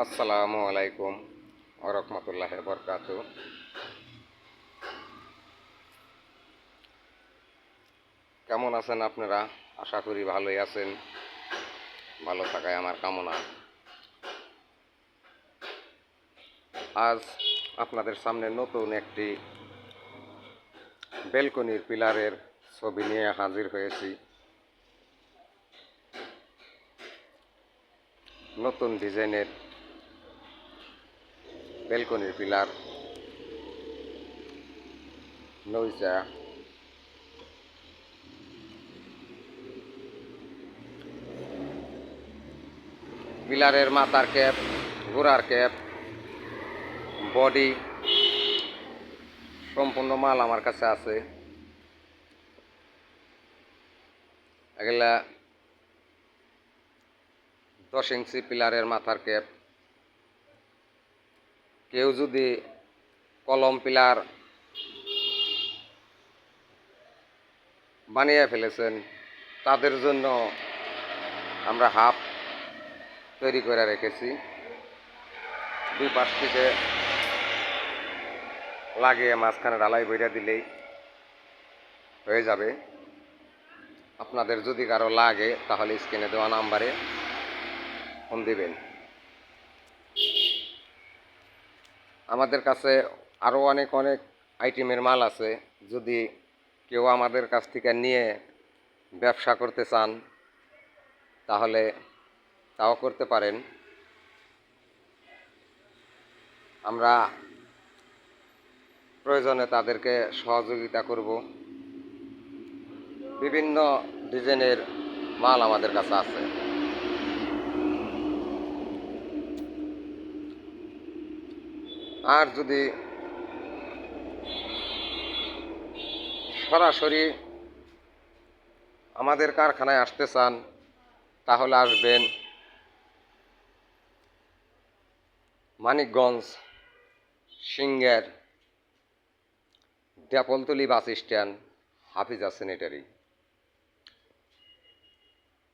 আসসালামু আলাইকুম ওরহমতুল্লাহ বরকাত। কেমন আছেন আপনারা? আশা করি ভালোই আছেন। ভালো থাকায় আমার কামনা। আজ আপনাদের সামনে নতুন একটি বেলকনির পিলারের ছবি নিয়ে হাজির হয়েছি। নতুন ডিজাইনের বেলকনির পিলার নইচা পিলারের মাথার ক্যাপ, গোড়ার ক্যাপ, বডি সম্পূর্ণ মাল আমার কাছে আছে। এগুলা 10 ইঞ্চি পিলারের মাথার ক্যাপ। কেউ যদি কলম পিলার বানিয়ে ফেলেছেন তাদের জন্য আমরা হাফ তৈরি করে রেখেছি। দুই পাশ থেকে লাগিয়ে মাঝখানে ঢালাই বইরা দিলেই হয়ে যাবে। আপনাদের যদি কারো লাগে তাহলে স্ক্রিনে দেওয়া নাম্বারে ফোন দিবেন। আমাদের কাছে আরও অনেক আইটেমের মাল আছে। যদি কেউ আমাদের কাছ থেকে নিয়ে ব্যবসা করতে চান তাহলে তাও করতে পারেন। আমরা প্রয়োজনে তাদেরকে সহযোগিতা করব। বিভিন্ন ডিজাইনের মাল আমাদের কাছে আছে। আর যদি সরাসরি আমাদের কারখানায় আসতে চান তাহলে আসবেন মানিকগঞ্জ সিংহের ডেপলতলি বাস স্ট্যান্ড, হাফিজা স্যানিটারি।